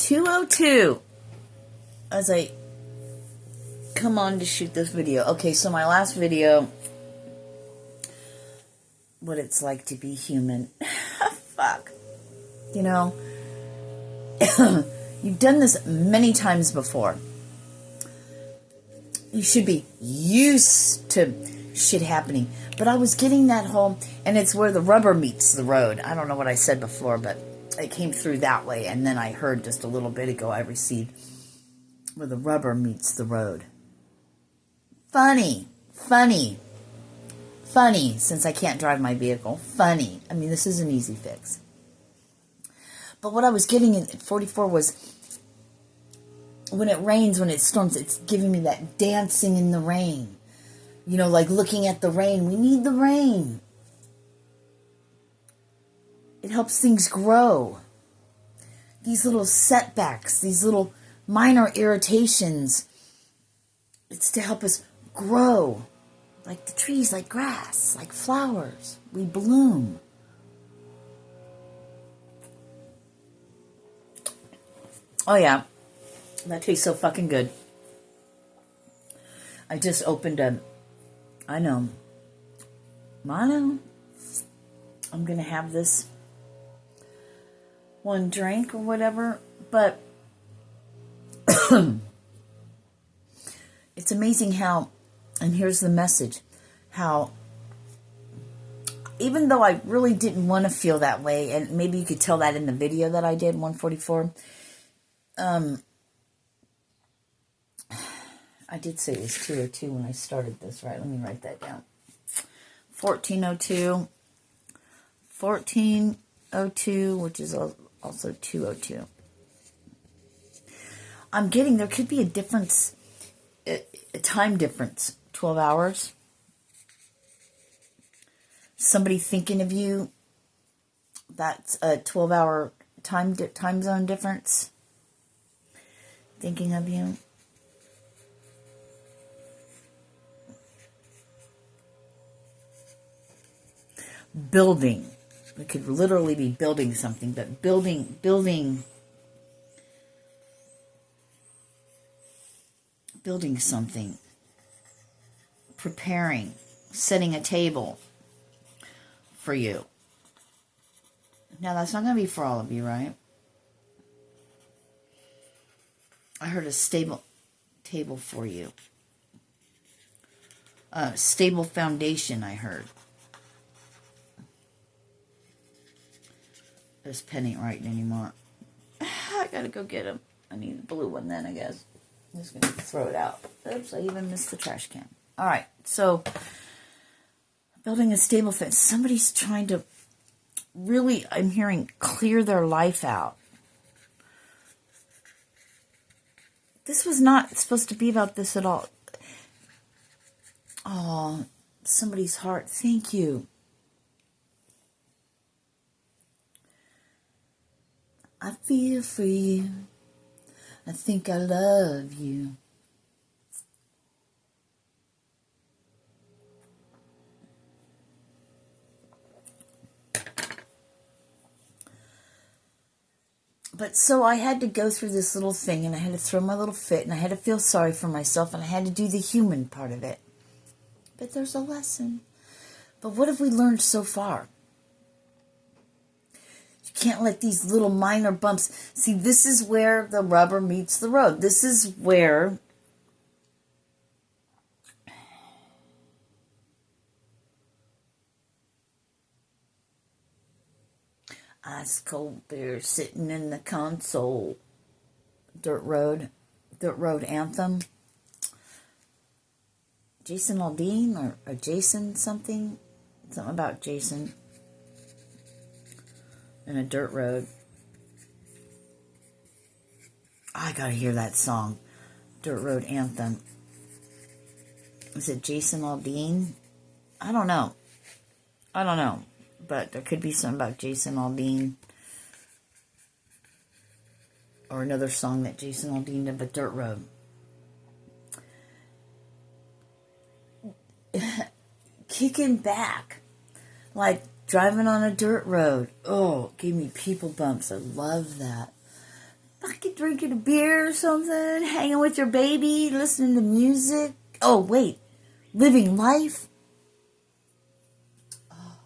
2:02 as I come on to shoot this video. Okay, so my last video, what it's like to be human. Fuck. You know, you've done this many times before. You should be used to shit happening. But I was getting that whole, and it's where the rubber meets the road. I don't know what I said before, but it came through that way. And then I heard just a little bit ago I received where the rubber meets the road. Funny, since I can't drive my vehicle. Funny. I mean, this is an easy fix. But what I was getting at 44 was, when it rains, when it storms, it's giving me that dancing in the rain. You know, like looking at the rain. We need the rain. It helps things grow. These little setbacks, these little minor irritations, it's to help us grow. Like the trees, like grass, like flowers. We bloom. Oh yeah, that tastes so fucking good. I just opened I know, I'm going to have this one drink or whatever, but it's amazing how, and here's the message, how even though I really didn't want to feel that way, and maybe you could tell that in the video that I did, 144, I did say it was 2:02 when I started this, right? Let me write that down. 14:02, which is also 2:02. I'm getting, there could be a difference, a time difference, 12 hours. Somebody thinking of you, that's a 12-hour time zone difference. Thinking of you. Building. We could literally be building something, but building something. Preparing, setting a table for you. Now, that's not going to be for all of you, right? I heard a stable table for you. Stable foundation, I heard. This pen ain't writing anymore. I gotta go get him. I need a blue one then, I guess. I'm just gonna throw it out. Oops, I even missed the trash can. Alright, so building a stable fence. Somebody's trying to really, I'm hearing, clear their life out. This was not supposed to be about this at all. Oh, somebody's heart. Thank you. I feel for you. I think I love you. But so I had to go through this little thing, and I had to throw my little fit, and I had to feel sorry for myself, and I had to do the human part of it. But there's a lesson. But what have we learned so far? Can't let these little minor bumps. See, this is where the rubber meets the road. This is where ice cold beer sitting in the console. Dirt Road Anthem. Jason Aldean or Jason something about Jason. In a dirt road. I gotta hear that song. Dirt Road Anthem. Is it Jason Aldean? I don't know. But there could be something about Jason Aldean. Or another song that Jason Aldean did, but Dirt Road. Kicking back. Like driving on a dirt road. Oh, it gave me people bumps. I love that. fucking drinking a beer or something, hanging with your baby, listening to music. Oh, wait, living life. Oh.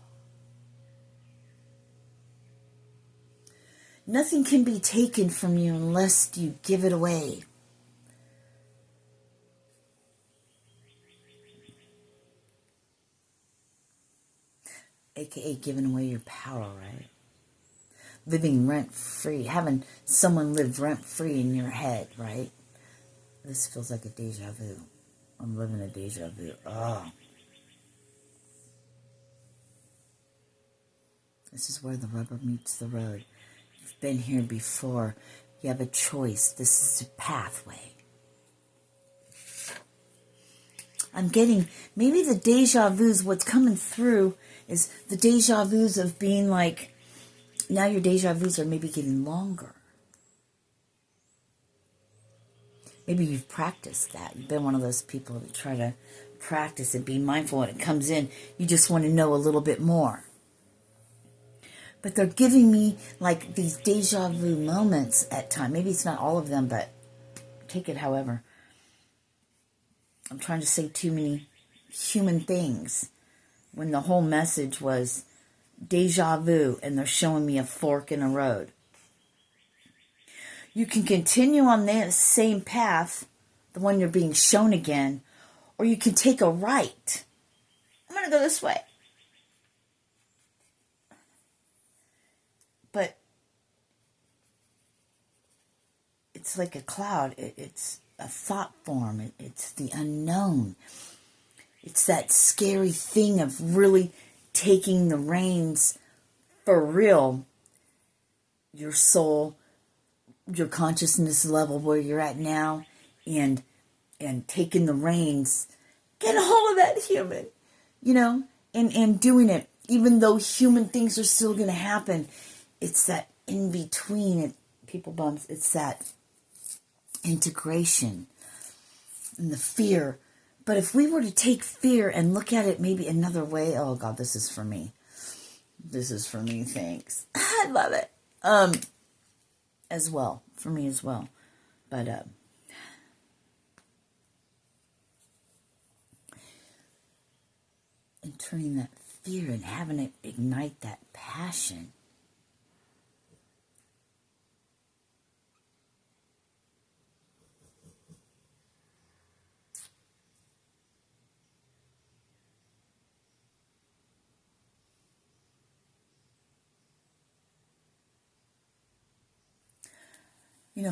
Nothing can be taken from you unless you give it away. AKA giving away your power, right? Living rent-free, having someone live rent-free in your head, right? This feels like a deja vu. I'm living a deja vu. Oh. This is where the rubber meets the road. You've been here before. You have a choice. This is a pathway. I'm getting, maybe the deja vus, what's coming through is the deja vus of being like, now your deja vus are maybe getting longer. Maybe you've practiced that. You've been one of those people that try to practice and be mindful when it comes in. You just want to know a little bit more. But they're giving me like these deja vu moments at times. Maybe it's not all of them, but take it however. I'm trying to say too many human things when the whole message was deja vu and they're showing me a fork in a road. You can continue on this same path, the one you're being shown again, or you can take a right. I'm going to go this way. But it's like a cloud. It's a thought form. It's the unknown. It's that scary thing of really taking the reins for real. Your soul, your consciousness level where you're at now, and taking the reins, get a hold of that human, and doing it, even though human things are still going to happen. It's that in between, people bumps, it's that integration and the fear. But if we were to take fear and look at it maybe another way, oh God, this is for me. This is for me, thanks. I love it. As well, for me as well. But and turning that fear and having it ignite that passion.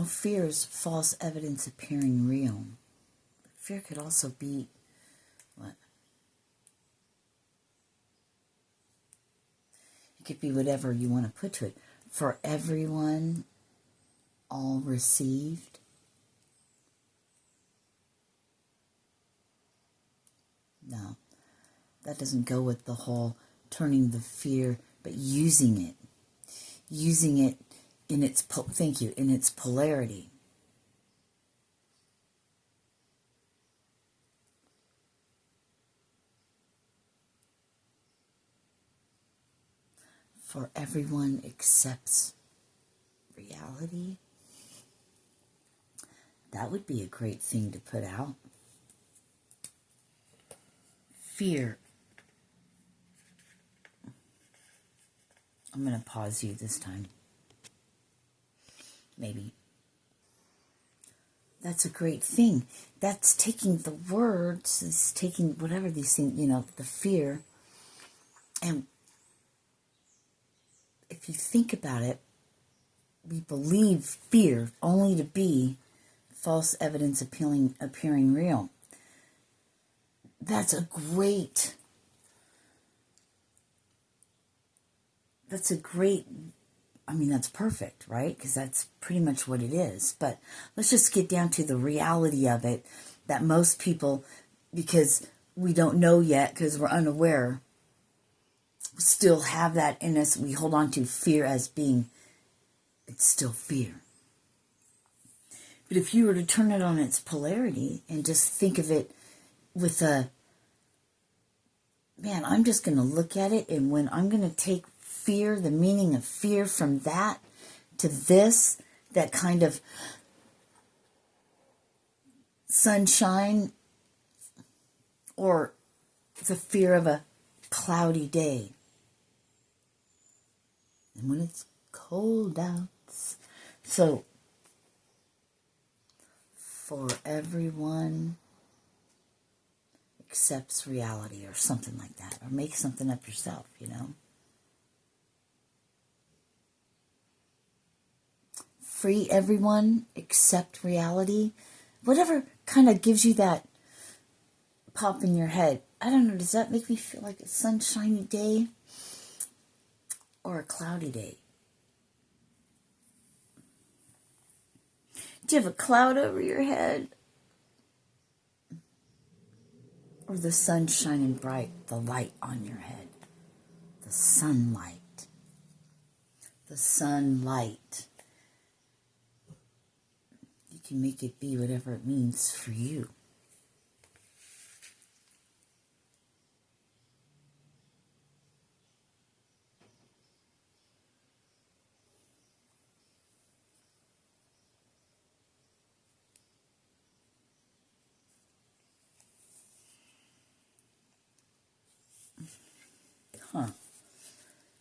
Fear is false evidence appearing real. Fear could also be, what? It could be whatever you want to put to it. For everyone, all received. No, that doesn't go with the whole turning the fear, but using it. Using it in its, in its polarity. For everyone accepts reality. That would be a great thing to put out. Fear. I'm going to pause you this time. Maybe. That's a great thing. That's taking the words, it's taking whatever these things, the fear. And if you think about it, we believe fear only to be false evidence appearing real. That's perfect, right? Because that's pretty much what it is. But let's just get down to the reality of it, that most people, because we don't know yet, because we're unaware, still have that in us. We hold on to fear as being, it's still fear. But if you were to turn it on its polarity and just think of it with I'm just going to look at it, and when I'm going to take fear, the meaning of fear from that to this, that kind of sunshine or the fear of a cloudy day. And when it's cold out. So, for everyone accepts reality or something like that. Or make something up yourself, you know. Free everyone, accept reality. Whatever kind of gives you that pop in your head. I don't know, does that make me feel like a sunshiny day or a cloudy day? Do you have a cloud over your head? Or the sun shining bright, the light on your head? The sunlight. The sunlight. You can make it be whatever it means for you.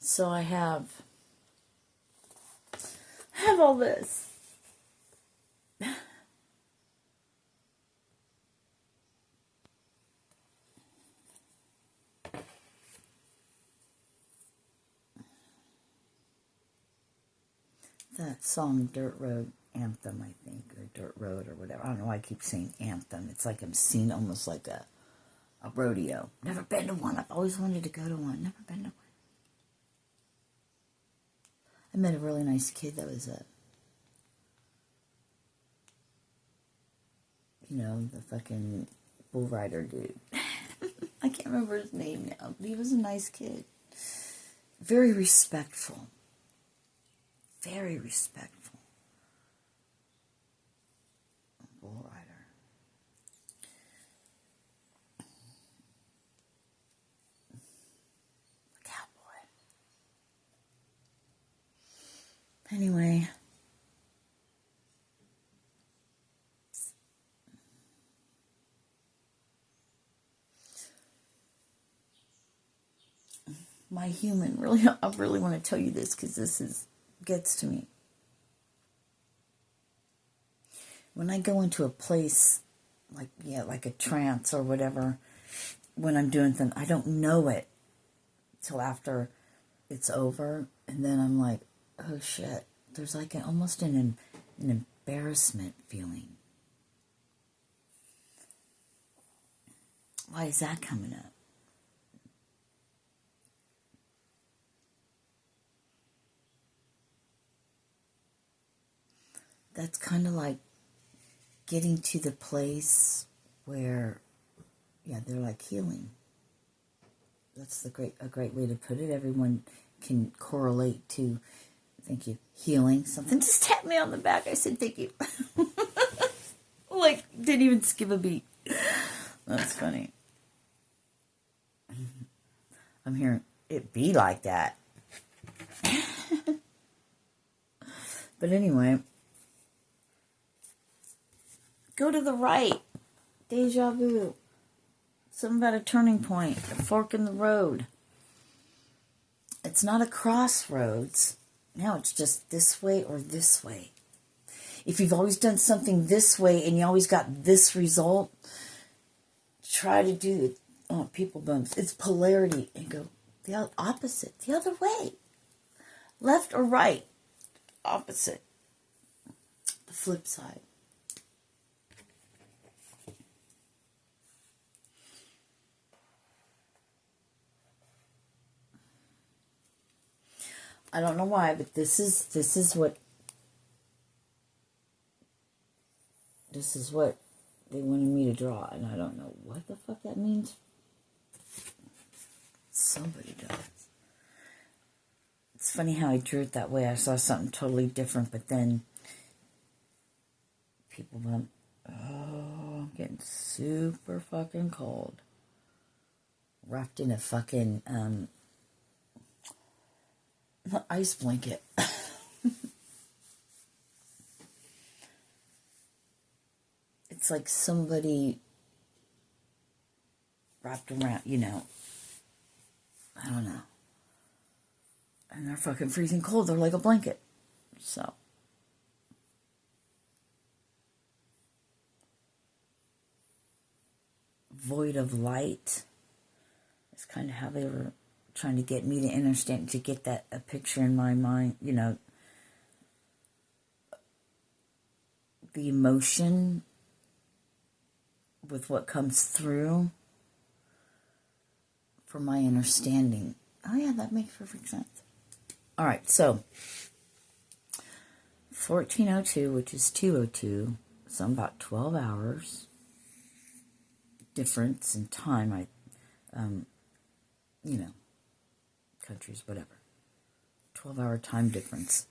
So I have all this. That song, Dirt Road Anthem, I think, or Dirt Road, or whatever. I don't know why I keep saying anthem. It's like I'm seeing almost like a rodeo. Never been to one. I've always wanted to go to one. Never been to one. I met a really nice kid that was the fucking bull rider dude. I can't remember his name now, but he was a nice kid. Very respectful. Very respectful. Bull rider. Cowboy. Anyway. My human, I really want to tell you this because this gets to me. When I go into a place like a trance or whatever, when I'm doing something, I don't know it till after it's over, and then I'm like, oh shit. There's like almost an embarrassment feeling. Why is that coming up? That's kind of like getting to the place where, they're like healing. That's a great way to put it. Everyone can correlate to, thank you, healing. Something just tapped me on the back. I said, thank you. Didn't even skip a beat. That's funny. I'm hearing it be like that. But anyway, go to the right. Deja vu. Something about a turning point, a fork in the road. It's not a crossroads. Now it's just this way or this way. If you've always done something this way and you always got this result, try to do it. Oh, people bumps. It's polarity. And go the opposite, the other way. Left or right. Opposite. The flip side. I don't know why, but this is what they wanted me to draw, and I don't know what the fuck that means. Somebody does. It's funny how I drew it that way. I saw something totally different, but then people went, oh, I'm getting super fucking cold. Wrapped in a fucking ice blanket. it's like somebody wrapped around, you know, I don't know. And they're fucking freezing cold. They're like a blanket. So. Void of light. It's kind of how they were trying to get me to understand, to get that a picture in my mind, you know, the emotion with what comes through for my understanding. Oh yeah, that makes perfect sense. All right, so 1402, which is 202, so I'm about 12 hours difference in time. You know, countries, whatever. 12-hour time difference.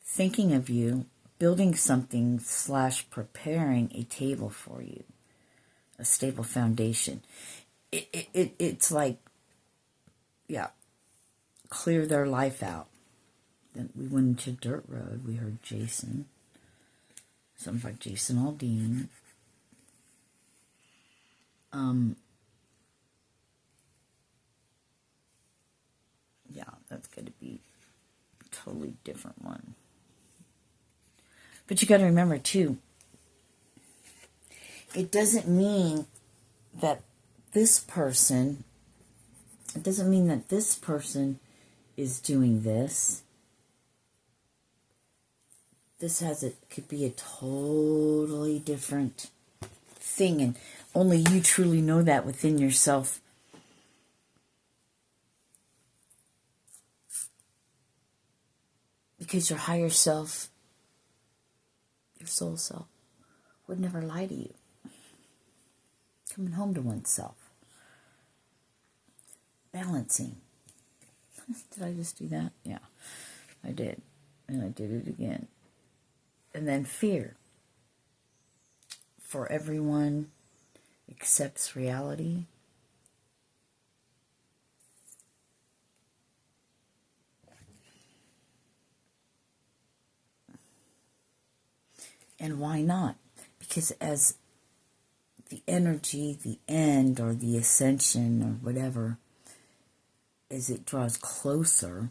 Thinking of you, building something / preparing a table for you, a stable foundation. It's like, yeah, clear their life out. Then we went into Dirt Road. We heard Jason, something like Jason Aldean. Yeah, that's going to be a totally different one. But you got to remember, too, it doesn't mean that this person, is doing this. Could be a totally different thing, and only you truly know that within yourself. Because your higher self, your soul self, would never lie to you. Coming home to oneself. Balancing. Did I just do that? Yeah, I did. And I did it again. And then fear. For everyone accepts reality. And why not? Because as the energy, the end, or the ascension, or whatever, as it draws closer,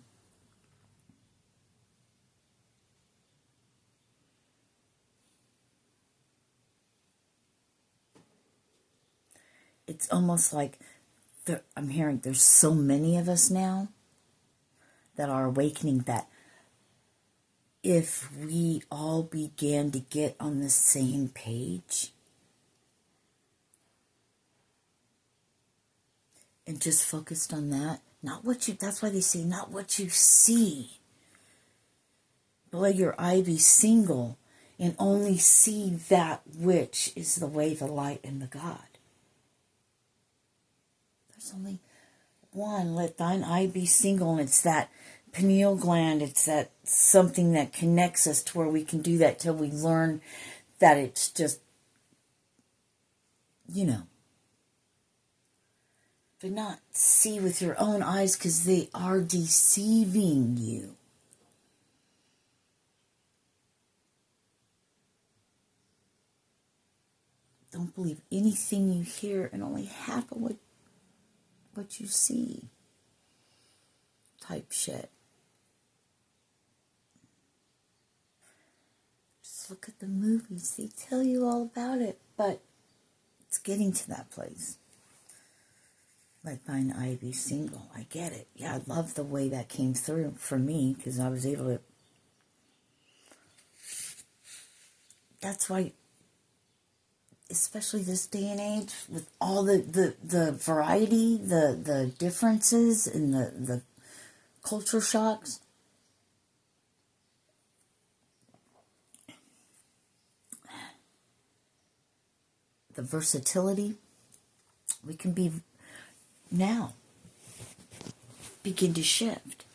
it's almost like I'm hearing there's so many of us now that are awakening that if we all began to get on the same page and just focused on that, that's why they say not what you see, but let your eye be single and only see that which is the way, the light, and the God. There's only one. Let thine eye be single, and it's that pineal gland, it's that something that connects us to where we can do that till we learn that it's just, you know, but not see with your own eyes because they are deceiving you. Don't believe anything you hear and only half of what you see. Type shit. Just look at the movies. They tell you all about it, but it's getting to that place. Let thine eye be single. I get it. Yeah, I love the way that came through for me because I was able to. That's why, especially this day and age, with all the variety, the differences, and the culture shocks, the versatility, we can be now begin to shift.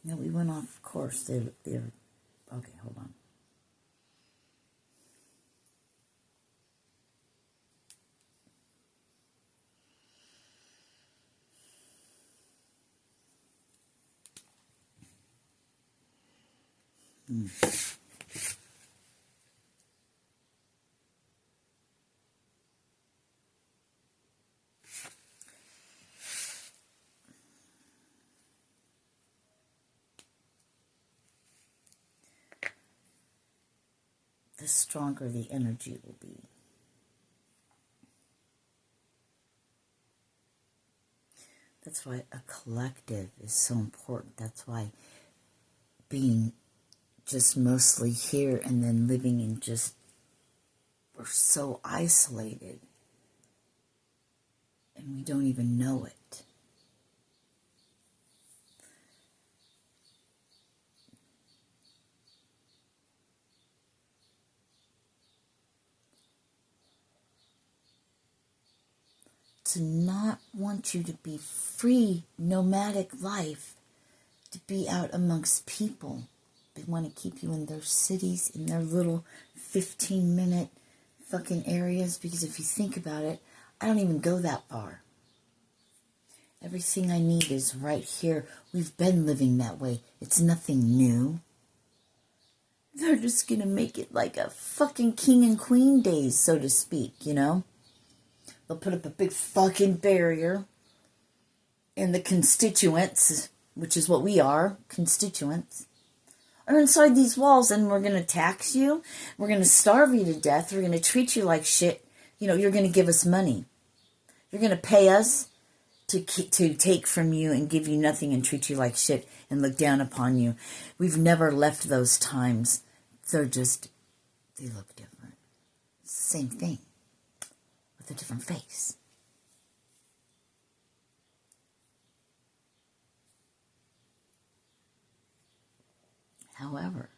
Now we went off course. They're okay. Hold on. stronger the energy will be. That's why a collective is so important. That's why being just mostly here and then living in just, we're so isolated and we don't even know it. To not want you to be free, nomadic life, to be out amongst people. They want to keep you in their cities, in their little 15-minute fucking areas, because if you think about it, I don't even go that far. Everything I need is right here. We've been living that way. It's nothing new. They're just going to make it like a fucking king and queen days, so to speak, you know? They'll put up a big fucking barrier, and the constituents, which is what we are, constituents, are inside these walls, and we're going to tax you. We're going to starve you to death. We're going to treat you like shit. You know, you're going to give us money. You're going to pay us to take from you and give you nothing and treat you like shit and look down upon you. We've never left those times. They look different. It's the same thing with a different face. However,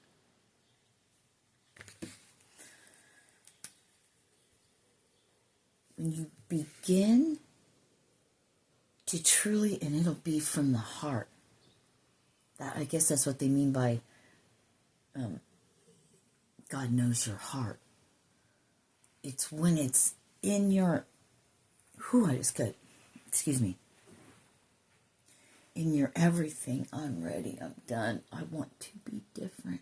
when you begin to truly, and it'll be from the heart, that I guess that's what they mean by God knows your heart. It's when it's in your, in your everything. I'm ready, I'm done, I want to be different.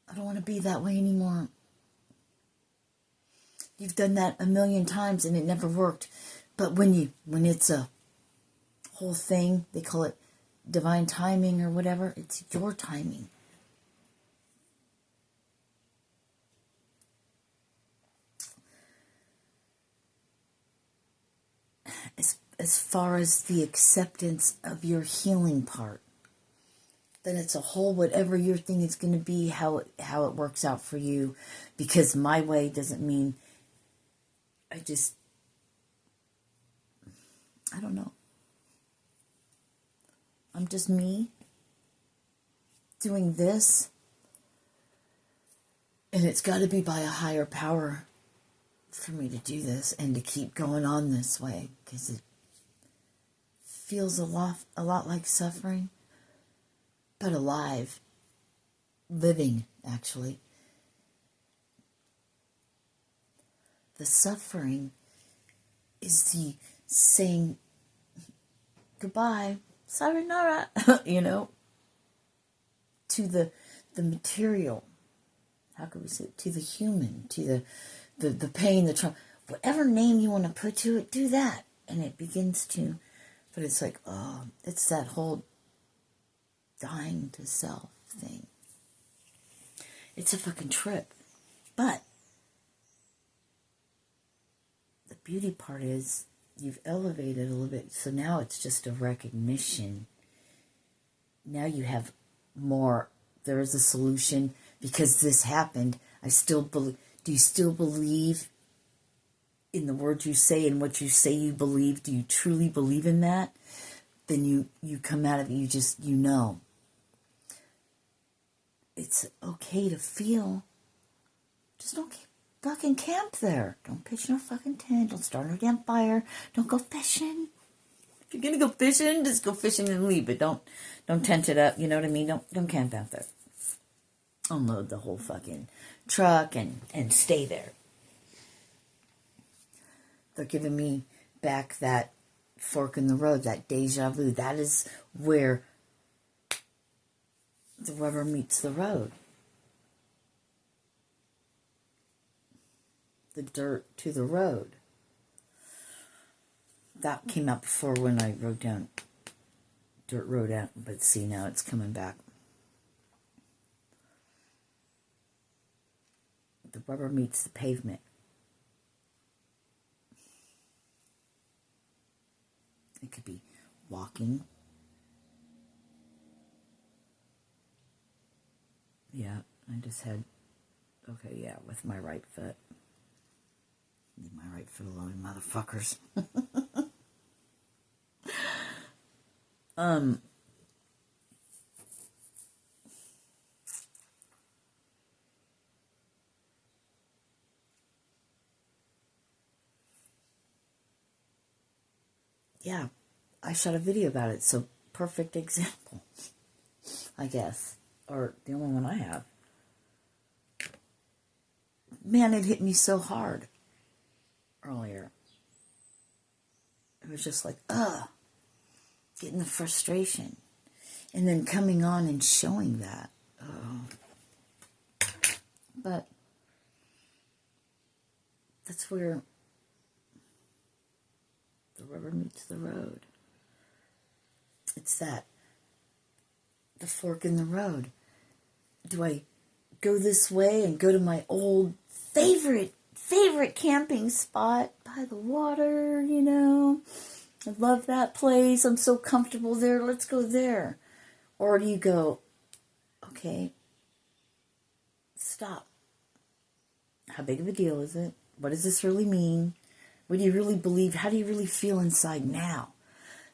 I don't want to be that way anymore. You've done that a million times and it never worked. But when it's a whole thing, they call it divine timing or whatever, it's your timing. As far as the acceptance of your healing part, then it's a whole whatever your thing is going to be, how it works out for you. Because my way doesn't mean I don't know. I'm just me doing this, and it's got to be by a higher power for me to do this and to keep going on this way, because it feels a lot like suffering, but alive, living, actually. The suffering is the saying goodbye, sayonara, you know, to the material. How could we say it? To the human, to the pain, the trauma, whatever name you want to put to it, do that, and it begins to. But it's like, oh, it's that whole dying to self thing. It's a fucking trip. But the beauty part is you've elevated a little bit. So now it's just a recognition. Now you have more. There is a solution because this happened. I still believe. Do you still believe in the words you say and what you say you believe? Do you truly believe in that? Then you come out of it, you know. It's okay to feel. Just don't fucking camp there. Don't pitch no fucking tent. Don't start no damn fire. Don't go fishing. If you're gonna go fishing, just go fishing and leave. But don't tent it up. You know what I mean? Don't camp out there. Unload the whole fucking truck and stay there. They're giving me back that fork in the road, that deja vu. That is where the rubber meets the road. The dirt to the road. That came out before when I wrote down dirt road out, but see, now it's coming back. The rubber meets the pavement. It could be walking. Yeah, I just had, okay, yeah, with my right foot. Leave my right foot alone, motherfuckers. Yeah, I shot a video about it, so perfect example, I guess. Or the only one I have. Man, it hit me so hard earlier. It was just like, getting the frustration. And then coming on and showing that. But that's where the rubber meets the road. It's that, the fork in the road. Do I go this way and go to my old favorite camping spot by the water, you know? I love that place. I'm so comfortable there. Let's go there. Or do you go, okay, stop. How big of a deal is it? What does this really mean? What do you really believe? How do you really feel inside now?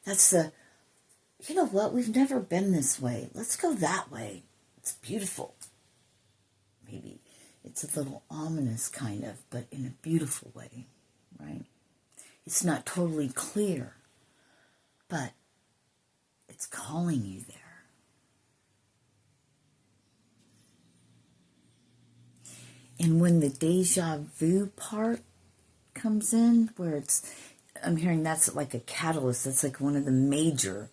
That's the, you know what? We've never been this way. Let's go that way. It's beautiful. Maybe it's a little ominous kind of, but in a beautiful way, right? It's not totally clear, but it's calling you there. And when the deja vu part comes in, where it's, I'm hearing that's like a catalyst, that's like one of the major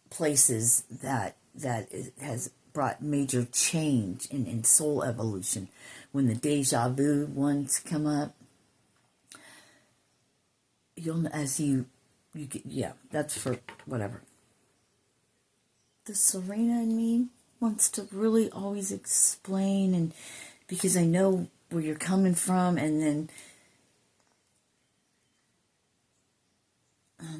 places that has brought major change in soul evolution. When the deja vu ones come up, you'll, as you get, yeah, that's for whatever. The Sirena in me wants to really always explain, and because I know where you're coming from, and then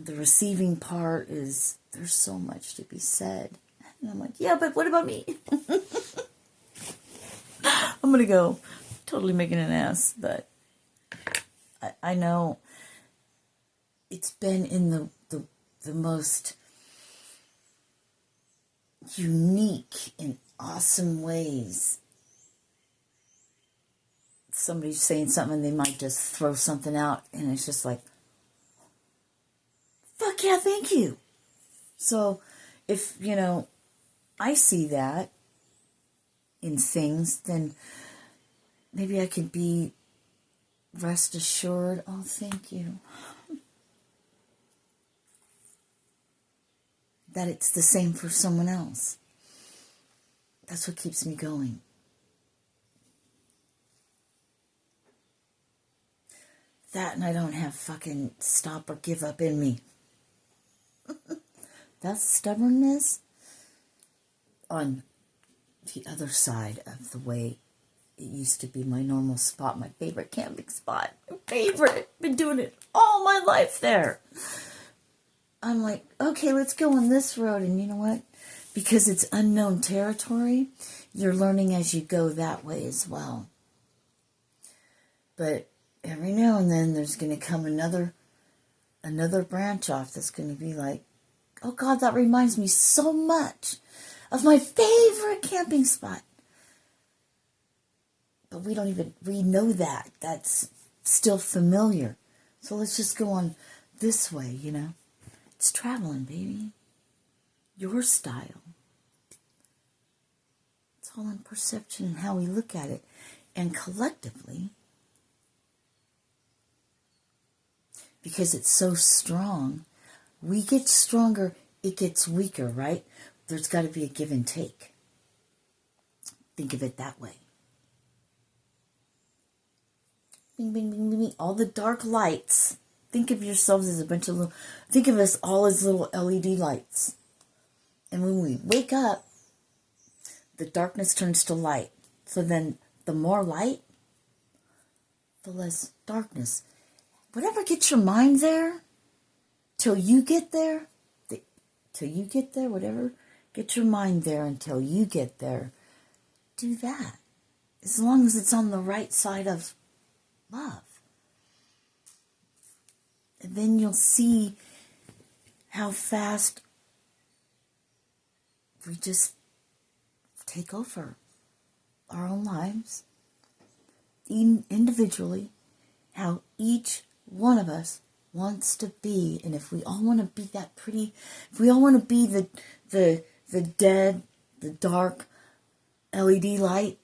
the receiving part is, there's so much to be said. And I'm like, yeah, but what about me? I'm going to go totally making an ass, but I know it's been in the most unique and awesome ways. Somebody's saying something and they might just throw something out, and it's just like, fuck yeah, thank you. So if, you know, I see that in things, then maybe I could be rest assured, oh, thank you, that it's the same for someone else. That's what keeps me going. That, and I don't have fucking stop or give up in me. That's stubbornness on the other side of the way it used to be my normal spot, my favorite camping spot. My favorite. Been doing it all my life there. I'm like, okay, let's go on this road. And you know what? Because it's unknown territory, you're learning as you go that way as well. But every now and then there's going to come another branch off that's going to be like, oh God, that reminds me so much of my favorite camping spot. But we know that. That's still familiar. So let's just go on this way, you know. It's traveling, baby. Your style. It's all in perception and how we look at it. And collectively, because it's so strong, we get stronger, it gets weaker, right? There's got to be a give and take. Think of it that way. Bing, bing, bing, bing, bing. All the dark lights. Think of yourselves as a bunch of little, think of us all as little LED lights. And when we wake up, the darkness turns to light. So then the more light, the less darkness. Whatever gets your mind there, till you get there, whatever gets your mind there until you get there, do that. As long as it's on the right side of love. And then you'll see how fast we just take over our own lives individually, how each one of us wants to be. And if we all want to be that pretty, if we all want to be the dead, the dark LED light,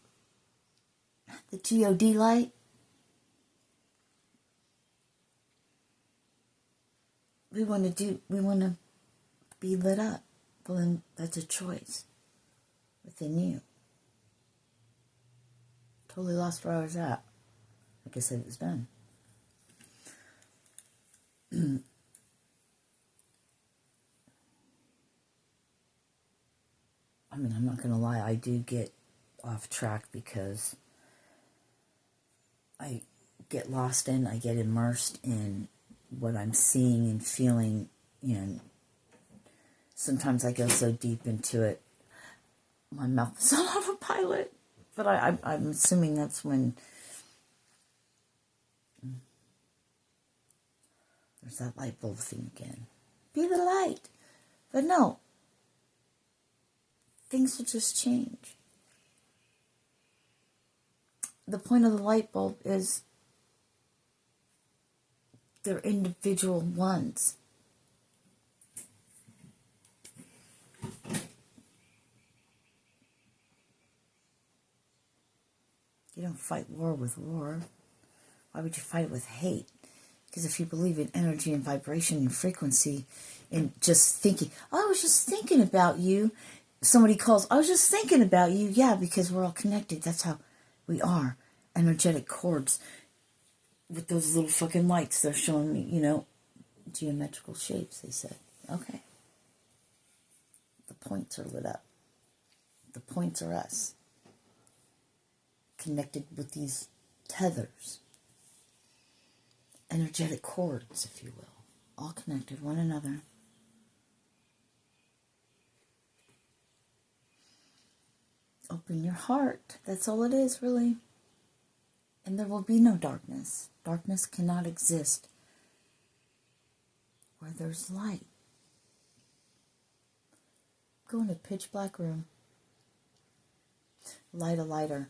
the God light, we want to be lit up. Well, then that's a choice within you. Totally lost where I was at. Like I said, it was done. I mean, I'm not going to lie. I do get off track because I get lost in, I get immersed in what I'm seeing and feeling, and sometimes I go so deep into it, my mouth is on autopilot. But I'm assuming that's when there's that light bulb thing again. Be the light. But no, things will just change. The point of the light bulb is they're individual ones. You don't fight war with war. Why would you fight it with hate? Because if you believe in energy and vibration and frequency and just thinking, oh, I was just thinking about you. Somebody calls, I was just thinking about you. Yeah, because we're all connected. That's how we are. Energetic cords with those little fucking lights. They're showing me, geometrical shapes, they said. Okay. The points are lit up. The points are us. Connected with these tethers, energetic cords, if you will, all connected one another. Open your heart. That's all it is, really. And there will be no darkness. Darkness cannot exist where there's light. Go in a pitch black room. Light a lighter.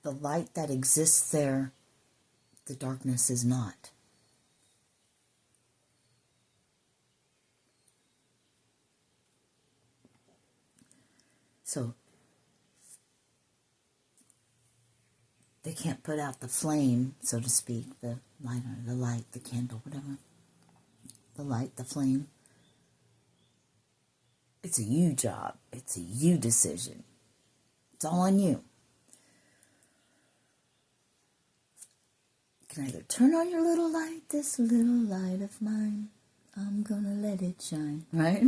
The light that exists there, the darkness is not. So, they can't put out the flame, so to speak, the lighter, the light, the candle, whatever. The light, the flame. It's a you job. It's a you decision. It's all on you. You can either turn on your little light, this little light of mine. I'm gonna let it shine, right?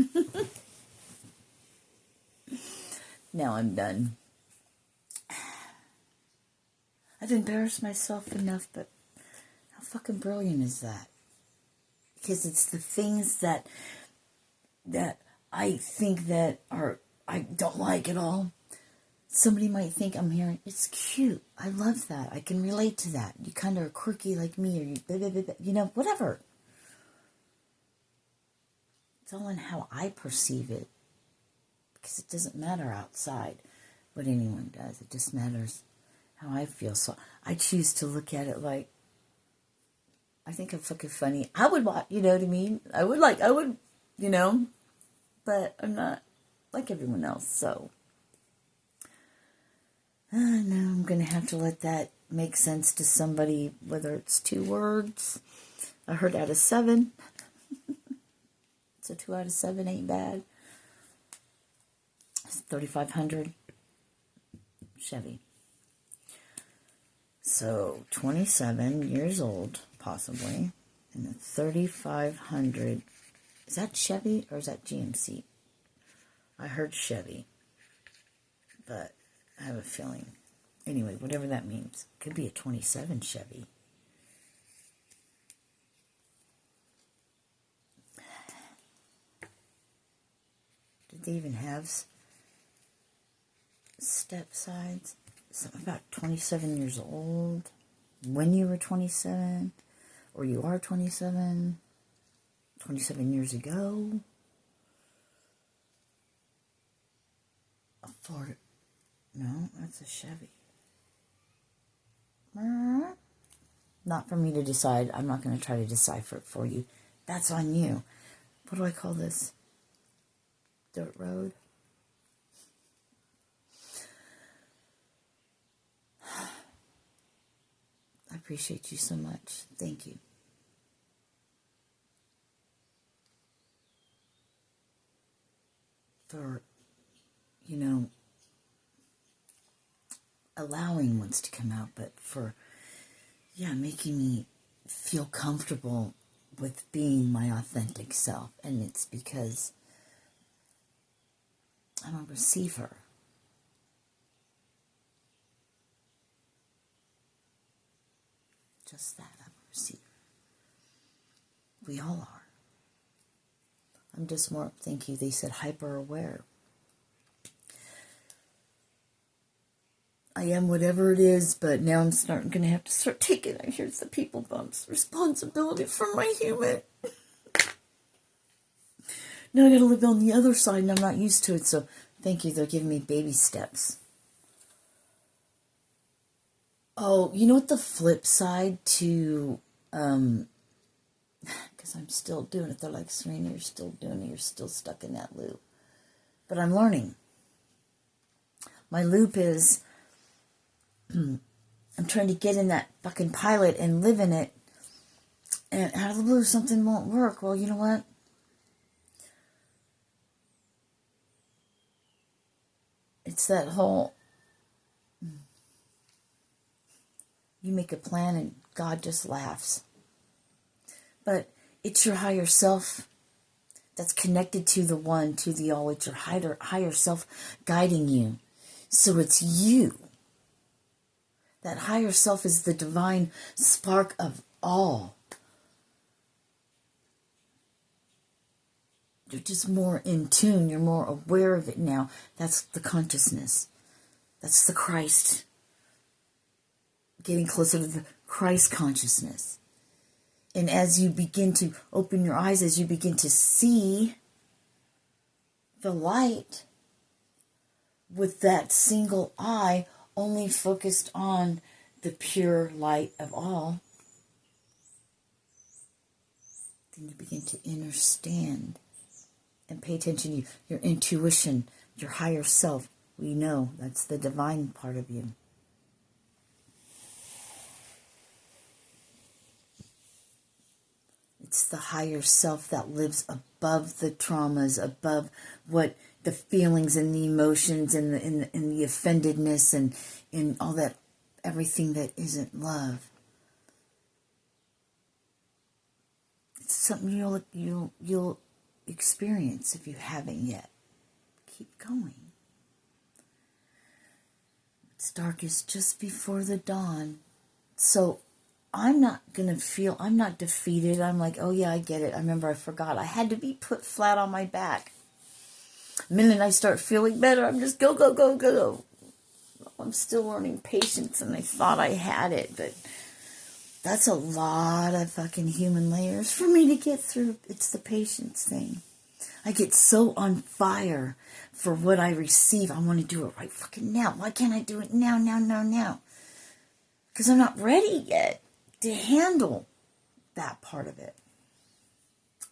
Now I'm done. I've embarrassed myself enough, but how fucking brilliant is that? Because it's the things that I think that I don't like at all. Somebody might think I'm hearing, it's cute. I love that. I can relate to that. You kind of are quirky like me, or you, blah, blah, blah, whatever. It's all in how I perceive it. Because it doesn't matter outside what anyone does. It just matters how I feel. So I choose to look at it like, I think I'm fucking funny. I would watch, you know what I mean? I would, but I'm not like everyone else, so. No, I'm going to have to let that make sense to somebody, whether it's 2 words. I heard out of 7. So 2 out of 7 ain't bad. It's 3,500 Chevy. So 27 years old, possibly. And a 3,500. Is that Chevy or is that GMC? I heard Chevy. but I have a feeling. Anyway, whatever that means. Could be a 27 Chevy. Did they even have step sides? Something about 27 years old. When you were 27. Or you are 27. 27 years ago. A Ford. No, that's a Chevy. Not for me to decide. I'm not going to try to decipher it for you. That's on you. What do I call this? Dirt road? I appreciate you so much. Thank you. For, allowing what's to come out, but for, making me feel comfortable with being my authentic self. And it's because I'm a receiver. Just that, I'm a receiver. We all are. I'm just more, thank you, they said hyper aware. I am whatever it is, but now I'm going to have to start taking, here's the people bumps, responsibility for my human. Now I got to live on the other side, and I'm not used to it, so thank you, they're giving me baby steps. Oh, you know what the flip side to, because I'm still doing it, they're like, Sirena, you're still doing it, you're still stuck in that loop. But I'm learning. My loop is, I'm trying to get in that fucking pilot and live in it, and out of the blue something won't work. Well, you know what? It's that whole, you make a plan and God just laughs. But it's your higher self that's connected to the one, to the all. It's your higher self guiding you. So it's you. That higher self is the divine spark of all. You're just more in tune. You're more aware of it now. That's the consciousness. That's the Christ. Getting closer to the Christ consciousness. And as you begin to open your eyes, as you begin to see the light with that single eye, only focused on the pure light of all, then you begin to understand and pay attention to your intuition, your higher self. We know that's the divine part of you. It's the higher self that lives above the traumas, above what the feelings and the emotions and the offendedness and all that, everything that isn't love. It's something you'll experience if you haven't yet. Keep going. It's darkest just before the dawn. So I'm not defeated. I'm like, oh yeah, I get it. I remember I forgot. I had to be put flat on my back. The minute I start feeling better, I'm just go, go, go, go, go. I'm still learning patience, and I thought I had it, but that's a lot of fucking human layers for me to get through. It's the patience thing. I get so on fire for what I receive. I want to do it right fucking now. Why can't I do it now? Because I'm not ready yet to handle that part of it.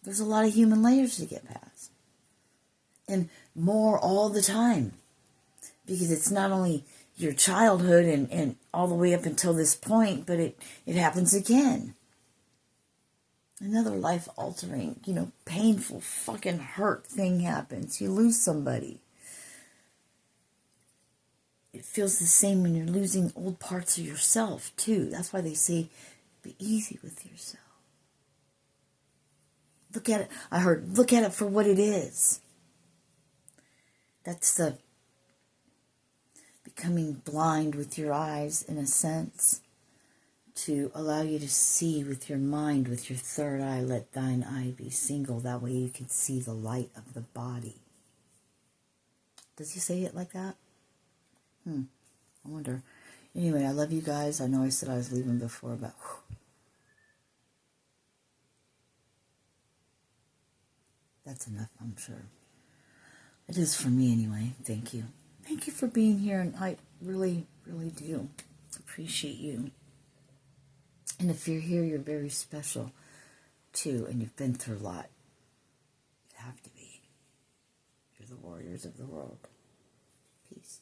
There's a lot of human layers to get past. And more all the time. Because it's not only your childhood and all the way up until this point, but it happens again. Another life-altering, painful, fucking hurt thing happens. You lose somebody. It feels the same when you're losing old parts of yourself, too. That's why they say, be easy with yourself. Look at it. Look at it for what it is. That's the becoming blind with your eyes, in a sense, to allow you to see with your mind, with your third eye. Let thine eye be single. That way you can see the light of the body. Does he say it like that? I wonder. Anyway, I love you guys. I know I said I was leaving before, but that's enough, I'm sure. It is for me anyway. Thank you. Thank you for being here, and I really, really do appreciate you. And if you're here, you're very special, too, and you've been through a lot. You have to be. You're the warriors of the world. Peace.